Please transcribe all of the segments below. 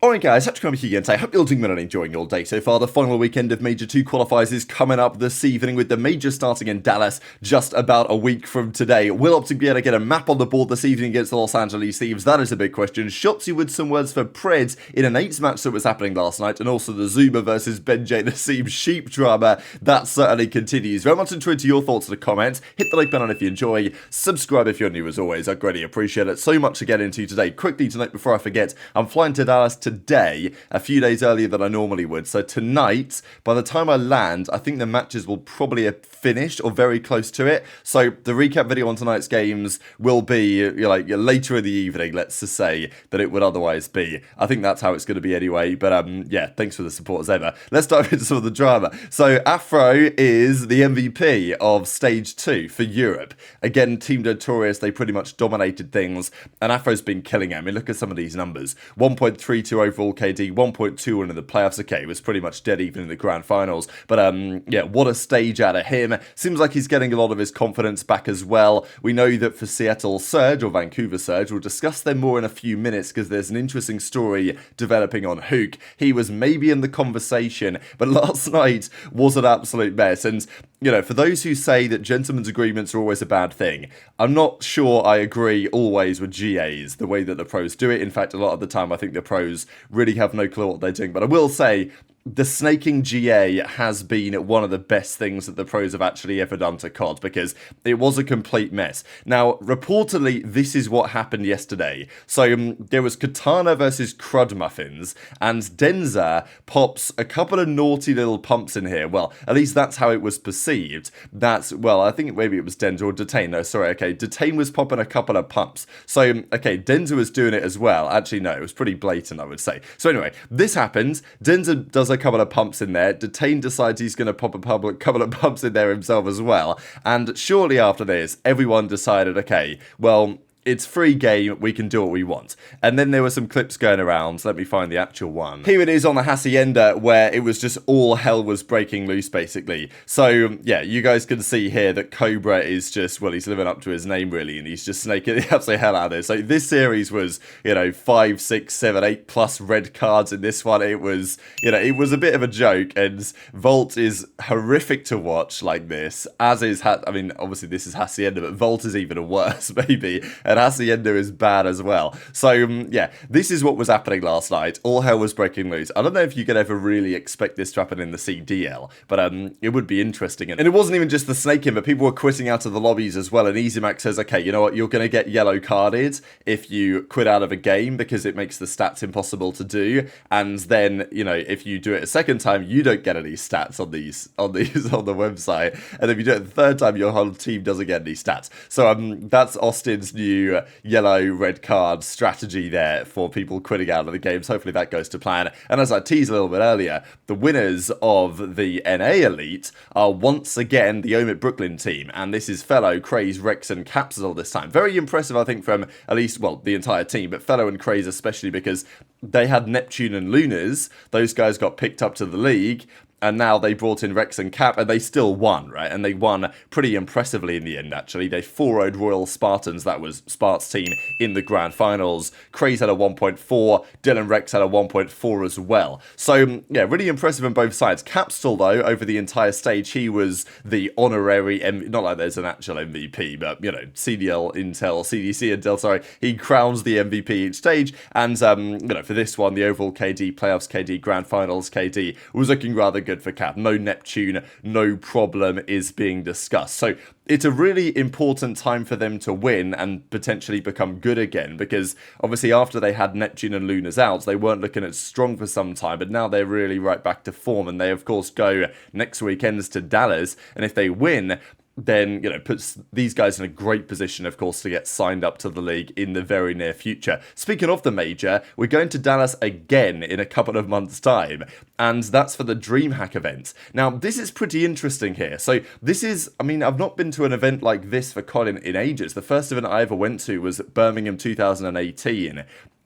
Alright guys, Huke here again today. Hope you're doing well and enjoying your day so far. The final weekend of Major 2 qualifiers is coming up this evening with the Major starting in Dallas just about a week from today. Will OpTic be able to get a map on the board this evening against the Los Angeles Thieves? That is a big question. Shotzzy with some words for Preds in an 8s match that was happening last night, and also the ZooMaa versus BenJ JoeDeceives sheep drama. That certainly continues. Very much enjoyed your thoughts in the comments. Hit the like button if you enjoy. Subscribe if you're new as always. I greatly appreciate it. So much to get into today. Quickly tonight before I forget, I'm flying to Dallas today, a few days earlier than I normally would. So tonight, by the time I land, I think the matches will probably have finished or very close to it. So the recap video on tonight's games will be later in the evening, let's just say, than it would otherwise be. I think that's how it's going to be anyway. But yeah, thanks for the support as ever. Let's dive into some of the drama. So Afro is the MVP of Stage 2 for Europe. Again, Team Notorious, they pretty much dominated things, and Afro's been killing it. I mean, look at some of these numbers. 1.32 overall KD, 1.21 in the playoffs. Okay, it was pretty much dead even in the grand finals. But yeah, what a stage out of him. Seems like he's getting a lot of his confidence back as well. We know that for Seattle Surge, or Vancouver Surge, we'll discuss them more in a few minutes because there's an interesting story developing on Huke. He was maybe in the conversation, but last night was an absolute mess. And you know, for those who say that gentlemen's agreements are always a bad thing, I'm not sure I agree always with GAs, the way that the pros do it. In fact, a lot of the time I think the pros really have no clue what they're doing. But I will say, the snaking GA has been one of the best things that the pros have actually ever done to COD, because it was a complete mess. Now, reportedly, this is what happened yesterday. So there was Katana versus Crud Muffins, and Drazah pops a couple of naughty little pumps in here. Well, at least that's how it was perceived. That's, well, I think maybe it was Denzah or Detain. No, sorry, okay. Detain was popping a couple of pumps. So, okay, Denzah was doing it as well. Actually, no, it was pretty blatant, I would say. So anyway, this happens. Denzah does a couple of pumps in there. Detain decides he's going to pop a couple of pumps in there himself as well. And shortly after this, everyone decided, okay, well, it's free game, we can do what we want. And then there were some clips going around. Let me find the actual one. Here it is on the Hacienda, where it was just all hell was breaking loose, basically. So, yeah, you guys can see here that Cobra is just, well, he's living up to his name, really, and he's just snaking the absolute hell out of this. So this series was, you know, 5, 6, 7, 8 plus red cards in this one. It was, you know, it was a bit of a joke, and Volt is horrific to watch like this, as is, I mean, obviously this is Hacienda, but Volt is even worse, maybe. And Hacienda is bad as well. So, yeah, this is what was happening last night. All hell was breaking loose. I don't know if you could ever really expect this to happen in the CDL, but it would be interesting. And it wasn't even just the snaking, but people were quitting out of the lobbies as well. And EasyMac says, okay, you know what, you're going to get yellow carded if you quit out of a game because it makes the stats impossible to do. And then, you know, if you do it a second time, you don't get any stats on the website. And if you do it the third time, your whole team doesn't get any stats. So that's Austin's new yellow red card strategy there for people quitting out of the games. Hopefully that goes to plan. And as I teased a little bit earlier, the winners of the NA Elite are once again the Omit Brooklyn team, and this is Fellow, Craze, Rex and Capsule this time. Very impressive, I think, from at least, well, the entire team, but Fellow and Craze especially, because they had Neptune and Lunarz. Those guys got picked up to the league, and now they brought in Rex and Cap, and they still won, right? And they won pretty impressively in the end, actually. They 4-0'd Royal Spartans, that was Spart's team, in the grand finals. Craze had a 1.4, Dylan Rex had a 1.4 as well. So, yeah, really impressive on both sides. Capsule, though, over the entire stage, he was the honorary, not like there's an actual MVP, but, you know, CDL Intel, CDC Intel, sorry, he crowns the MVP each stage. And, you know, for this one, the overall KD, playoffs KD, grand finals KD was looking rather good for Cap. No Neptune, no problem is being discussed. So it's a really important time for them to win and potentially become good again, because obviously after they had Neptune and Lunarz out, they weren't looking as strong for some time, but now they're really right back to form, and they of course go next weekends to Dallas, and if they win, then, you know, puts these guys in a great position, of course, to get signed up to the league in the very near future. Speaking of the major, we're going to Dallas again in a couple of months' time, and that's for the DreamHack event. Now, this is pretty interesting here. So this is, I mean, I've not been to an event like this for COD in ages. The first event I ever went to was Birmingham 2018.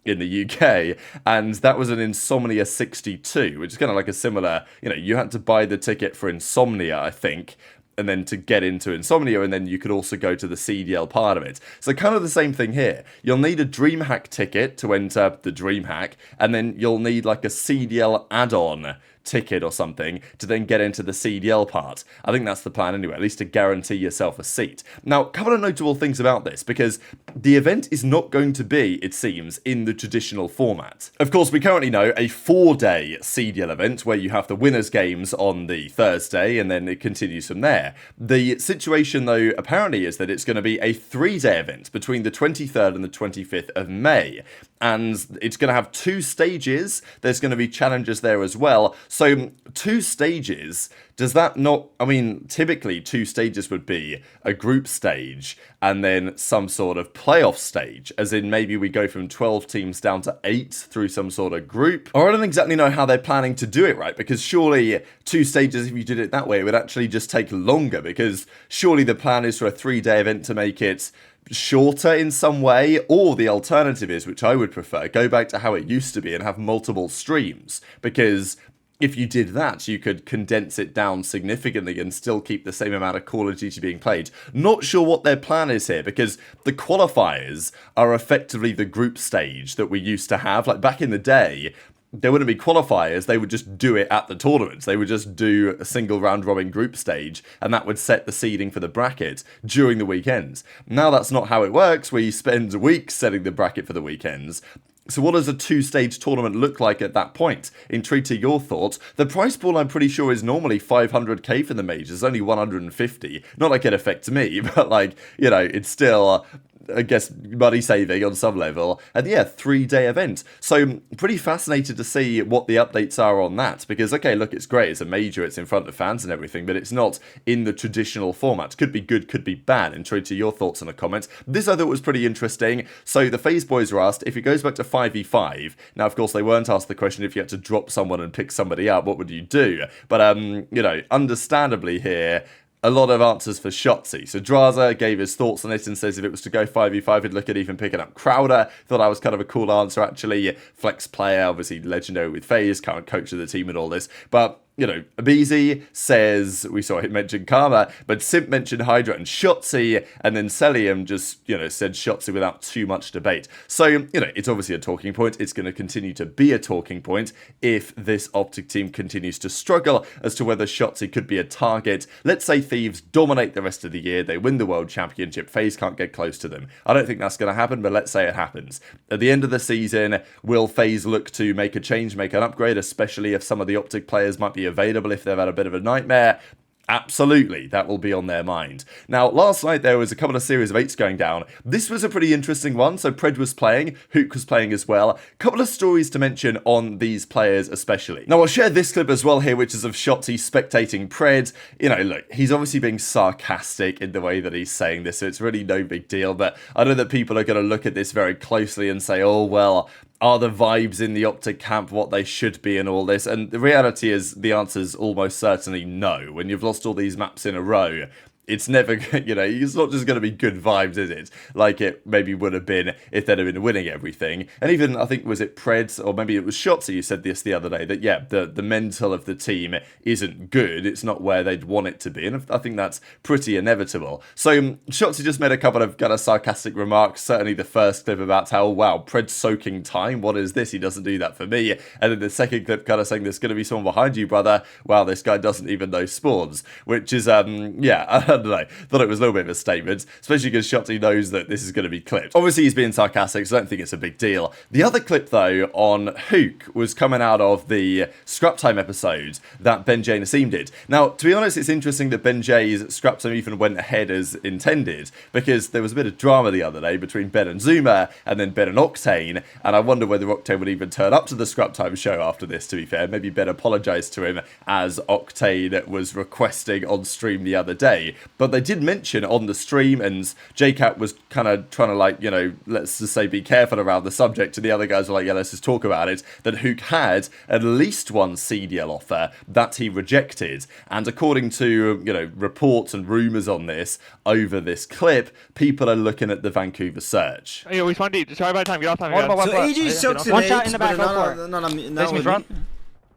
In the UK, and that was an Insomnia 62, which is kind of like a similar, you know, you had to buy the ticket for Insomnia, I think, and then to get into Insomnia, and then you could also go to the CDL part of it. So kind of the same thing here. You'll need a DreamHack ticket to enter the DreamHack, and then you'll need like a CDL add-on ticket or something to then get into the CDL part. I think that's the plan anyway, at least to guarantee yourself a seat. Now, a couple of notable things about this, because the event is not going to be, it seems, in the traditional format. Of course, we currently know a 4-day CDL event where you have the winners games on the Thursday and then it continues from there. The situation, though, apparently is that it's going to be a 3-day event between the 23rd and the 25th of May. And it's going to have 2 stages. There's going to be challenges there as well. So 2 stages, does that not... I mean, typically 2 stages would be a group stage and then some sort of playoff stage. As in maybe we go from 12 teams down to 8 through some sort of group. Or I don't exactly know how they're planning to do it, right? Because surely 2 stages, if you did it that way, it would actually just take longer. Because surely the plan is for a 3-day event to make it shorter in some way, or the alternative is, which I would prefer, go back to how it used to be and have multiple streams, because if you did that, you could condense it down significantly and still keep the same amount of Call of Duty being played. Not sure what their plan is here, because the qualifiers are effectively the group stage that we used to have. Like back in the day, there wouldn't be qualifiers, they would just do it at the tournaments. They would just do a single round robin group stage, and that would set the seeding for the bracket during the weekends. Now that's not how it works, where you spend weeks setting the bracket for the weekends. So what does a 2-stage tournament look like at that point? Intrigued to your thoughts. The price pool, I'm pretty sure, is normally 500k for the majors, only 150. Not like it affects me, but like, you know, it's still... I guess money saving on some level, and yeah, 3-day event. So pretty fascinated to see what the updates are on that, because okay, look, it's great, it's a major, it's in front of fans and everything, but it's not in the traditional format. Could be good, could be bad. Intrigued to your thoughts in the comments. This I thought was pretty interesting. So the FaZe boys were asked if it goes back to 5v5. Now of course they weren't asked the question if you had to drop someone and pick somebody up, what would you do? But you know, understandably here, a lot of answers for Shotzzy. So Drazah gave his thoughts on it and says if it was to go 5v5, he'd look at even picking up Crowder. Thought that was kind of a cool answer, actually. Flex player, obviously legendary with FaZe, current coach of the team and all this. But you know, aBeZy says, we saw him mention Karma, but Simp mentioned HyDra and Shotzzy, and then Cellium just, you know, said Shotzzy without too much debate. So, you know, it's obviously a talking point. It's going to continue to be a talking point if this OpTic team continues to struggle as to whether Shotzzy could be a target. Let's say Thieves dominate the rest of the year, they win the World Championship, FaZe can't get close to them. I don't think that's going to happen, but let's say it happens. At the end of the season, will FaZe look to make a change, make an upgrade, especially if some of the OpTic players might be available if they've had a bit of a nightmare? Absolutely, that will be on their mind. Now, last night there was a couple of series of 8s going down. This was a pretty interesting one. So Pred was playing, Huke was playing as well. A couple of stories to mention on these players especially. Now, I'll share this clip as well here, which is of Shotzzy spectating Pred. You know, look, he's obviously being sarcastic in the way that he's saying this, so it's really no big deal. But I know that people are going to look at this very closely and say, oh, well, are the vibes in the OpTic camp what they should be and all this? And the reality is the answer is almost certainly no. When you've lost all these maps in a row, it's never, you know, it's not just going to be good vibes, is it? Like it maybe would have been if they'd have been winning everything. And even, I think, was it Pred, or maybe it was Shotzzy who said this the other day, that, yeah, the mental of the team isn't good. It's not where they'd want it to be. And I think that's pretty inevitable. So Shotzzy just made a couple of kind of sarcastic remarks. Certainly the first clip about how, wow, Pred's soaking time. What is this? He doesn't do that for me. And then the second clip kind of saying there's going to be someone behind you, brother. Wow, this guy doesn't even know spawns. Which is, yeah, I don't know. Thought it was a little bit of a statement, especially because Shotzzy knows that this is going to be clipped. Obviously, he's being sarcastic, so I don't think it's a big deal. The other clip, though, on Huke was coming out of the Scrap Time episode that BenJ and Nastie did. Now, to be honest, it's interesting that BenJ's Scrap Time even went ahead as intended, because there was a bit of drama the other day between Ben and ZooMaa, and then Ben and Octane, and I wonder whether Octane would even turn up to the Scrap Time show after this, to be fair. Maybe Ben apologised to him, as Octane was requesting on stream the other day. But they did mention on the stream, and JCat was kind of trying to, like, you know, let's just say be careful around the subject, and the other guys were like, yeah, let's just talk about it, that Huke had at least one CDL offer that he rejected. And according to, you know, reports and rumours on this over this clip, people are looking at the Vancouver search. Hey, we spawned deep. Just try by time. Get off time. So AG soaks in one shot in the back. No, Face me front.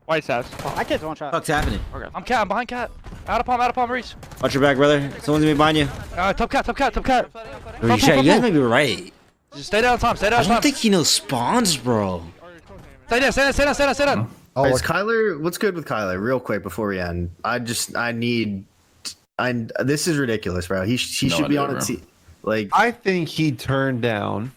White says. I can't one shot. What's happening? Okay. I'm behind cat. Out of palm, Reese. Watch your back, brother. Someone's gonna be behind you. Top cat. Holy shit, you guys might be right. Just stay down, Tom. I don't think he knows spawns, bro. Stay down. Oh, is Kyler, what's good with Kyler? Real quick before we end, this is ridiculous, bro. He should be on a team. Like, I think he turned down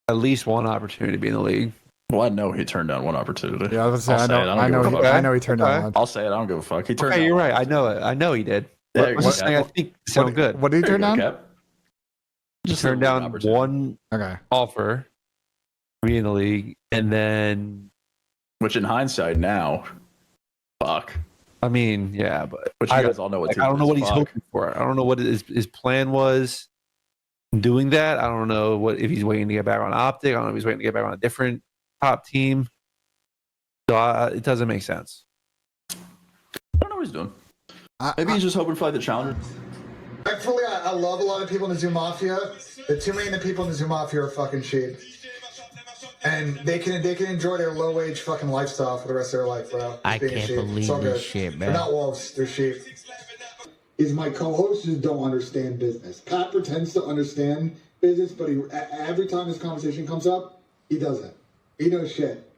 at least one opportunity to be in the league. Well, I know he turned down one opportunity. Yeah, I was gonna say, I know he turned down one. I'll say it. I don't give a fuck. He turned. Okay, down you're right. I know it. I know he did. Yeah, I think sound good. What did he turn down? Just turned down one offer to be in the league, and then, which in hindsight now, fuck. I mean, yeah, but which you guys all know what. I don't know what he's hoping for. I don't know what his plan was doing that. I don't know if he's waiting to get back on OpTic. I don't know if he's waiting to get back on a different top team. So it doesn't make sense. I don't know what he's doing. Maybe he's just hoping for like the challenger. Thankfully, I love a lot of people in the Zoo Mafia. The too many of the people in the Zoo Mafia are fucking sheep. And they can enjoy their low-wage fucking lifestyle for the rest of their life, bro. I can't believe this shit, man. They're not wolves, they're sheep. Is my co-hosts just don't understand business. Pat pretends to understand business, but every time this conversation comes up, he doesn't. He knows shit.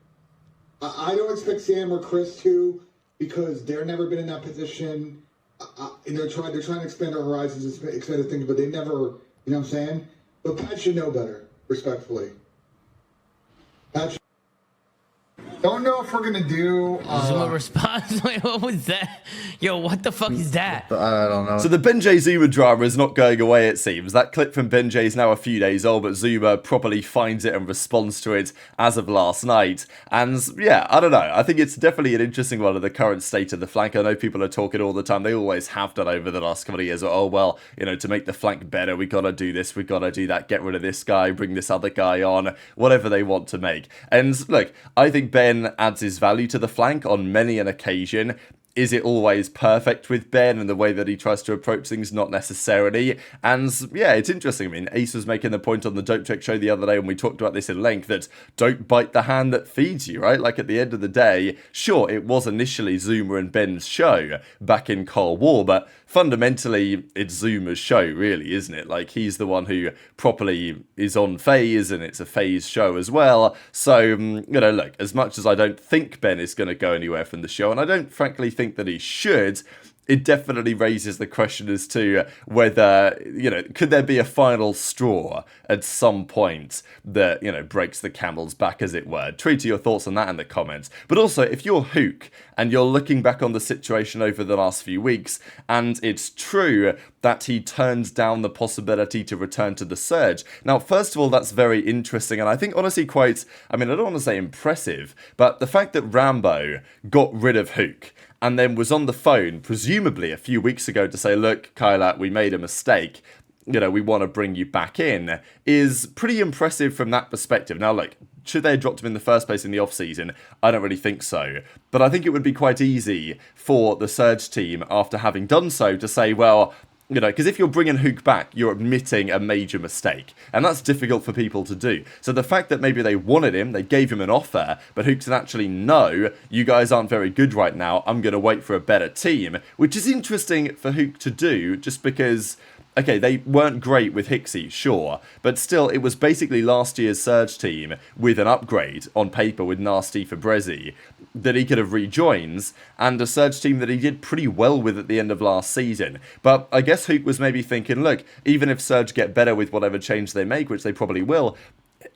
I don't expect Sam or Chris to, because they've never been in that position. And they're trying to expand their horizons, expand their thinking, but they never, you know what I'm saying? But Pat should know better, respectfully. Pat should. Don't know if we're gonna do. ZooMaa response. Wait, what was that? Yo, what the fuck is that? I don't know. So the BenJ ZooMaa drama is not going away, it seems. That clip from BenJ is now a few days old, but ZooMaa properly finds it and responds to it as of last night. And yeah, I don't know. I think it's definitely an interesting one of the current state of the flank. I know people are talking all the time. They always have done over the last couple of years. Oh, well, you know, to make the flank better, we got to do this, we got to do that, get rid of this guy, bring this other guy on, whatever they want to make. And look, I think Ben adds his value to the flank on many an occasion. Is it always perfect with Ben and the way that he tries to approach things? Not necessarily. And yeah, it's interesting. I mean, Ace was making the point on the Dope Check show the other day when we talked about this in length that don't bite the hand that feeds you, right? Like at the end of the day, sure, it was initially ZooMaa and Ben's show back in Cold War, but fundamentally it's ZooMaa's show, really, isn't it? Like he's the one who properly is on FaZe and it's a FaZe show as well. So, you know, look, as much as I don't think Ben is going to go anywhere from the show, and I don't frankly think that he should, it definitely raises the question as to whether, you know, could there be a final straw at some point that, you know, breaks the camel's back, as it were. Tweet your thoughts on that in the comments. But also, if you're Huke and you're looking back on the situation over the last few weeks, and it's true that he turned down the possibility to return to the Surge. Now, first of all, that's very interesting, and I think honestly quite, I mean, I don't want to say impressive, but the fact that Rambo got rid of Huke and then was on the phone, presumably a few weeks ago, to say, look, Kyla, we made a mistake, you know, we want to bring you back in, is pretty impressive from that perspective. Now, look, should they have dropped him in the first place in the off-season? I don't really think so. But I think it would be quite easy for the Surge team, after having done so, to say, well, you know, because if you're bringing Huke back, you're admitting a major mistake. And that's difficult for people to do. So the fact that maybe they wanted him, they gave him an offer, but Huke said, actually, no, you guys aren't very good right now. I'm going to wait for a better team. Which is interesting for Huke to do, just because, okay, they weren't great with Hixie, sure. But still, it was basically last year's Surge team with an upgrade on paper with Nastie for aBeZy that he could have rejoins, and a Surge team that he did pretty well with at the end of last season. But I guess Huke was maybe thinking, look, even if Surge get better with whatever change they make, which they probably will,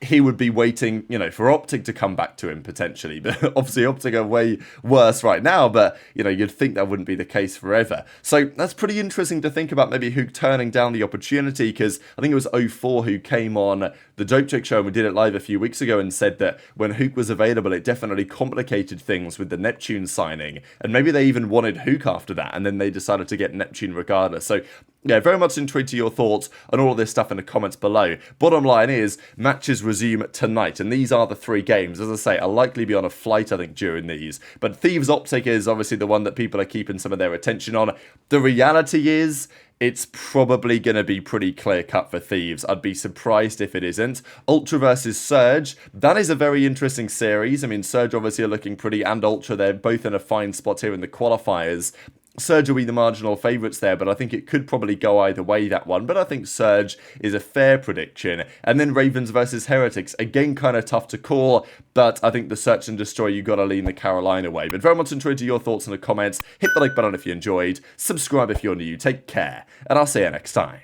he would be waiting, you know, for OpTic to come back to him potentially. But obviously OpTic are way worse right now, but, you know, you'd think that wouldn't be the case forever. So that's pretty interesting to think about, maybe Huke turning down the opportunity, because I think it was 04 who came on the Dope Check show, and we did it live a few weeks ago, and said that when Huke was available, it definitely complicated things with the Neptune signing, and maybe they even wanted Huke after that, and then they decided to get Neptune regardless. So yeah, very much intrigued to your thoughts on all of this stuff in the comments below. Bottom line is, matches resume tonight, and these are the 3 games. As I say, I'll likely be on a flight, I think, during these. But Thieves OpTic is obviously the one that people are keeping some of their attention on. The reality is, it's probably going to be pretty clear-cut for Thieves. I'd be surprised if it isn't. Ultra versus Surge, that is a very interesting series. I mean, Surge obviously are looking pretty, and Ultra, they're both in a fine spot here in the qualifiers. Surge will be the marginal favourites there, but I think it could probably go either way, that one. But I think Surge is a fair prediction. And then Ravens versus Heretics. Again, kind of tough to call, but I think the Search and Destroy, you got to lean the Carolina way. But very much enjoyed your thoughts in the comments. Hit the like button if you enjoyed. Subscribe if you're new. Take care, and I'll see you next time.